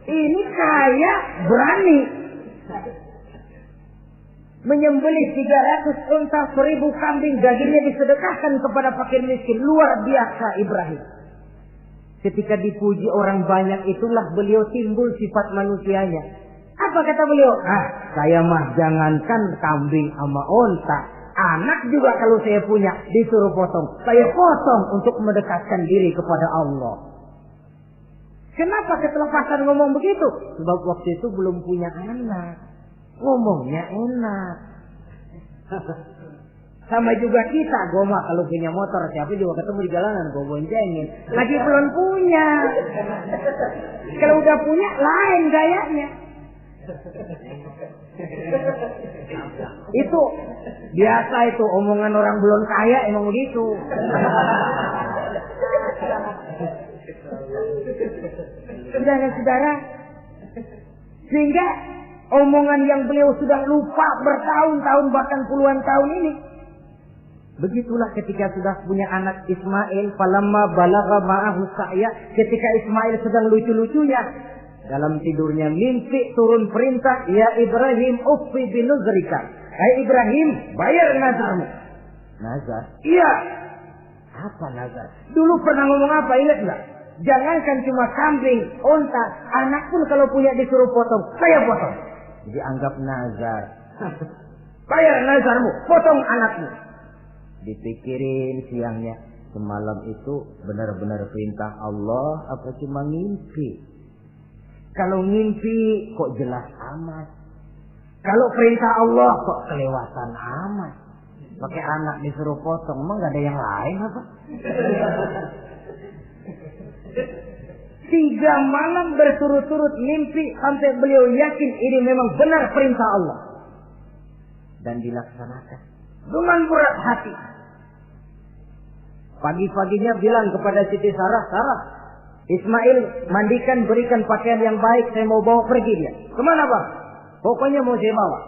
Ini kaya, berani. Menyembelih 300 unta, 1000 kambing, dagingnya disedekahkan kepada fakir miskin. Luar biasa Ibrahim. Ketika dipuji orang banyak, itulah beliau timbul sifat manusianya. Apa kata beliau? Saya mah jangankan kambing sama unta, anak juga kalau saya punya disuruh potong, saya potong untuk mendekatkan diri kepada Allah. Kenapa ketelepasan ngomong begitu? Sebab waktu itu belum punya anak. Ngomongnya enak. Sama juga kita, goma kalau punya motor, siapa juga ketemu di jalanan, gue boncengin. Lagi belum punya. Kalau udah punya, lain gayanya. Itu biasa itu, omongan orang belum kaya emang begitu. Saudara-saudara, sehingga omongan yang beliau sudah lupa bertahun-tahun bahkan puluhan tahun ini. Begitulah ketika sudah punya anak Ismail, falamma balagha ma'ahu sa'ya, ketika Ismail sedang lucu-lucunya dalam tidurnya mimpi turun perintah, ya Ibrahim uffi binuzrika. Hai Ibrahim, bayar nazarmu. Nazar? Iya. Apa nazar? Dulu pernah ngomong apa, ingat enggak? Jangankan cuma kambing, unta, anak pun kalau punya disuruh potong, saya potong. Jadi anggap nazar. Bayar nazarmu, potong anakmu. Dipikirin siangnya, semalam itu benar-benar perintah Allah apa cuma ngimpi? Kalau ngimpi kok jelas amat. Kalau perintah Allah kok kelewatan amat. Pakai anak disuruh potong, emang gak ada yang lain apa? 3 malam berturut-turut mimpi sampai beliau yakin ini memang benar perintah Allah. Dan dilaksanakan dengan berat hati. Pagi-paginya bilang kepada Siti Sarah, Sarah, Ismail mandikan, berikan pakaian yang baik, saya mau bawa pergi dia. Kemana bang? Pokoknya mau saya bawa.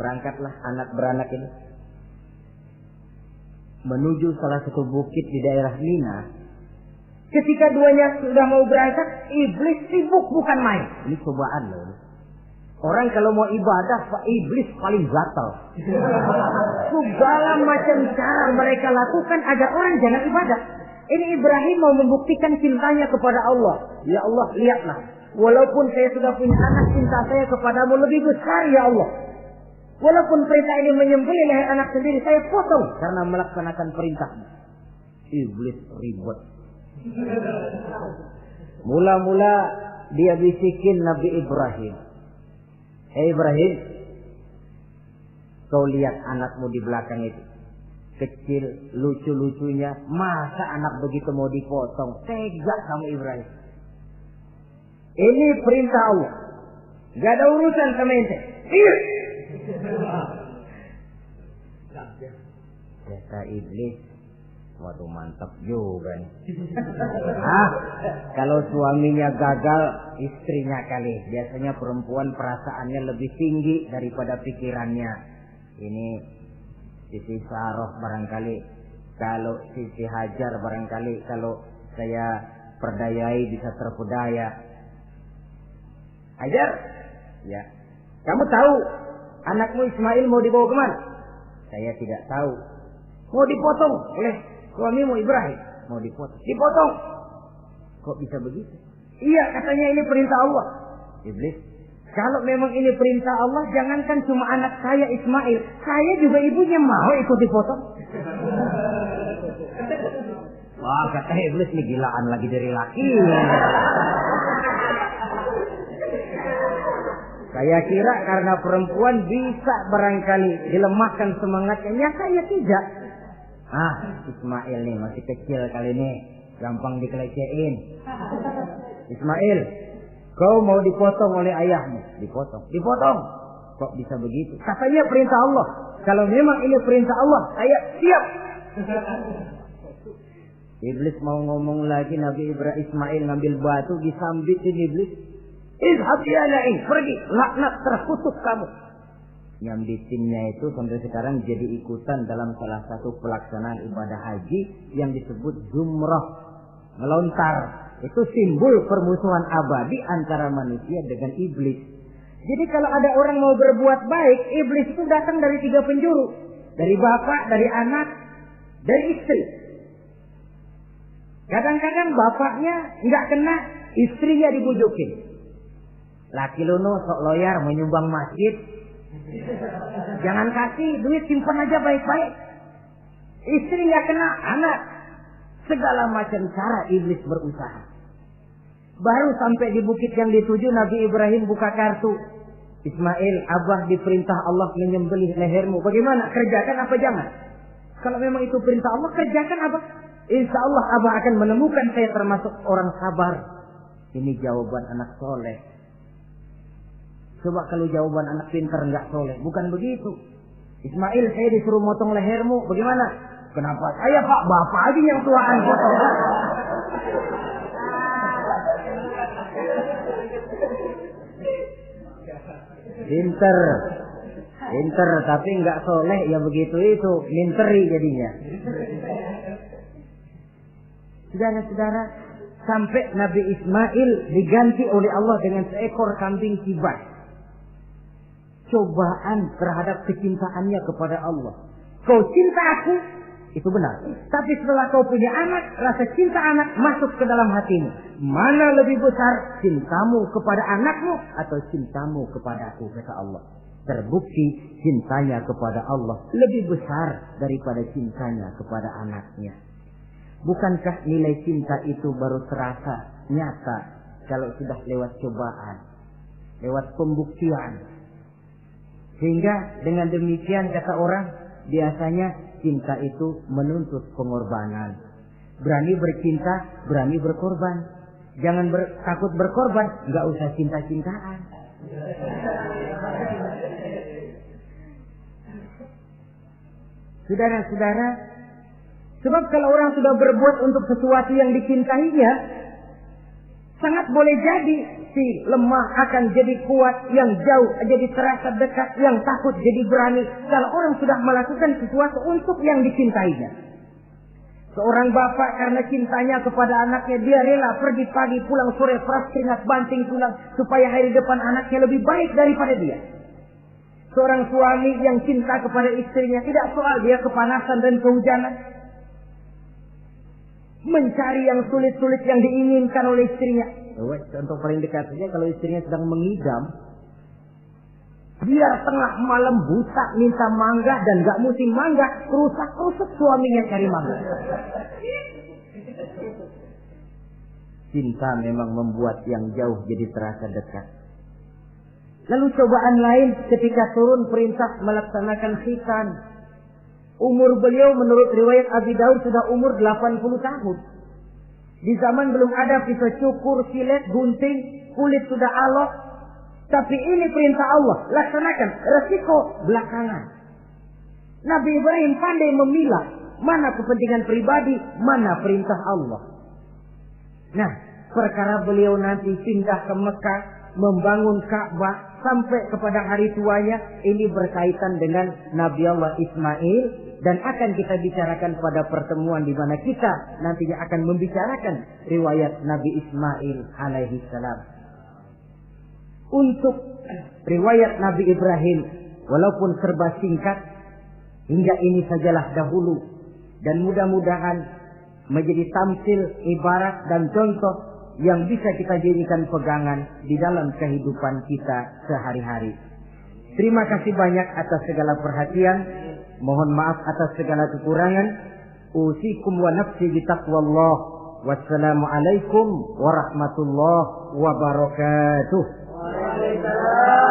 Berangkatlah anak beranak ini menuju salah satu bukit di daerah Mina. Ketika duanya sudah mau berangkat, iblis sibuk bukan main. Ini cobaan loh. Orang kalau mau ibadah, iblis paling gatal. Segala macam cara mereka lakukan agar orang jangan ibadah. Ini Ibrahim mau membuktikan cintanya kepada Allah. Ya Allah, lihatlah. Walaupun saya sudah punya anak, cinta saya kepadamu lebih besar ya Allah. Walaupun perintah ini menyembelih leher anak sendiri, saya potong karena melaksanakan perintahmu. Iblis ribet. Mula-mula dia bisikin Nabi Ibrahim. Hei Ibrahim, kau lihat anakmu di belakang itu. Kecil, lucu-lucunya. Masa anak begitu mau dipotong? Tega kamu Ibrahim. Ini perintah Allah. Gak ada urusan sama ente. Iya. Kata iblis, waduh mantap juga nih. Kalau suaminya gagal, istrinya kali. Biasanya perempuan perasaannya lebih tinggi daripada pikirannya. Ini Siti Sarah barangkali, kalau Siti Hajar barangkali kalau saya perdayai bisa terpedaya. Hajar, ya. Kamu tahu anakmu Ismail mau dibawa kemana? Saya tidak tahu. Mau dipotong oleh suamimu Ibrahim. Mau dipotong. Dipotong. Kok bisa begitu? Iya, katanya ini perintah Allah. Iblis, Kalau memang ini perintah Allah, jangankan cuma anak saya Ismail, saya juga ibunya mau ikut dipotong. Wah, kata iblis nih gilaan lagi dari laki. Saya kira karena perempuan bisa barangkali dilemahkan semangatnya. Ya saya tidak. Ismail nih masih kecil kali ini, gampang dikelecehin. Ismail, kau mau dipotong oleh ayahmu? Dipotong. Kok bisa begitu? Katanya perintah Allah. Kalau memang ini perintah Allah, saya siap. Iblis mau ngomong lagi, Nabi Ibrahim Ismail ngambil batu disambitin iblis. Izhab ya la'in, pergi, laknat terkutuk kamu. Nyambitinnya itu sampai sekarang jadi ikutan dalam salah satu pelaksanaan ibadah haji yang disebut jumrah, melontar. Itu simbol permusuhan abadi antara manusia dengan iblis. Jadi kalau ada orang mau berbuat baik, iblis itu datang dari 3 penjuru. Dari bapak, dari anak, dari istri. Kadang-kadang bapaknya nggak kena, istrinya dibujukin. Laki lono sok loyar menyumbang masjid. Jangan kasih duit, simpan aja baik-baik. Istri nggak kena, anak. Segala macam cara iblis berusaha. Baru sampai di bukit yang dituju, Nabi Ibrahim buka kartu. Ismail, Abah diperintah Allah menyembelih lehermu. Bagaimana? Kerjakan apa jangan? Kalau memang itu perintah Allah, kerjakan Abah. Insya Allah Abah akan menemukan saya termasuk orang sabar. Ini jawaban anak soleh. Coba kalau jawaban anak pintar nggak soleh, bukan begitu. Ismail, saya disuruh motong lehermu, bagaimana? Kenapa saya Pak? Bapak aja yang tuaan potong. Pinter, tapi nggak soleh ya begitu itu, minteri jadinya. Saudara-saudara, sampai Nabi Ismail diganti oleh Allah dengan seekor kambing kibas. Cobaan terhadap kecintaannya kepada Allah. Kau cinta aku, itu benar. Tapi setelah kau punya anak, rasa cinta anak masuk ke dalam hatimu. Mana lebih besar, cintamu kepada anakmu atau cintamu kepada aku, kata Allah. Terbukti cintanya kepada Allah lebih besar daripada cintanya kepada anaknya. Bukankah nilai cinta itu baru terasa nyata kalau sudah lewat cobaan, lewat pembuktian? Sehingga dengan demikian kata orang, biasanya cinta itu menuntut pengorbanan. Berani bercinta, berani berkorban. Jangan takut berkorban, nggak usah cinta-cintaan. Saudara-saudara, sebab kalau orang sudah berbuat untuk sesuatu yang dicintainya, sangat boleh jadi si lemah akan jadi kuat, yang jauh jadi terasa dekat, yang takut jadi berani. Kalau orang sudah melakukan sesuatu untuk yang dicintainya. Seorang bapak karena cintanya kepada anaknya, dia rela pergi pagi pulang sore, peras keringat banting tulang supaya hari depan anaknya lebih baik daripada dia. Seorang suami yang cinta kepada istrinya, tidak soal dia kepanasan dan kehujanan, mencari yang sulit-sulit yang diinginkan oleh istrinya. Contoh paling dekat saja, kalau istrinya sedang mengidam, dia tengah malam buta minta mangga dan gak musim mangga, rusak-rusak suaminya cari mangga. Cinta memang membuat yang jauh jadi terasa dekat. Lalu cobaan lain ketika turun perintah melaksanakan khitan. Umur beliau menurut riwayat Abi Daud sudah umur 80 tahun. Di zaman belum ada pisau cukur, silet, gunting, kulit sudah alot. Tapi ini perintah Allah, laksanakan, resiko belakangan. Nabi Ibrahim pandai memilah mana kepentingan pribadi, mana perintah Allah. Nah, perkara beliau nanti pindah ke Mekah, membangun Ka'bah sampai kepada hari tuanya, ini berkaitan dengan Nabi Allah Ismail, dan akan kita bicarakan pada pertemuan di mana kita nantinya akan membicarakan riwayat Nabi Ismail alaihi salam. Untuk riwayat Nabi Ibrahim, walaupun serba singkat, hingga ini sajalah dahulu, dan mudah-mudahan menjadi tamsil, ibarat dan contoh yang bisa kita jadikan pegangan di dalam kehidupan kita sehari-hari. Terima kasih banyak atas segala perhatian. Mohon maaf atas segala kekurangan. Usikum wa nafsi bitaqwallah. Wassalamualaikum warahmatullahi wabarakatuh. Waalaikumsalam.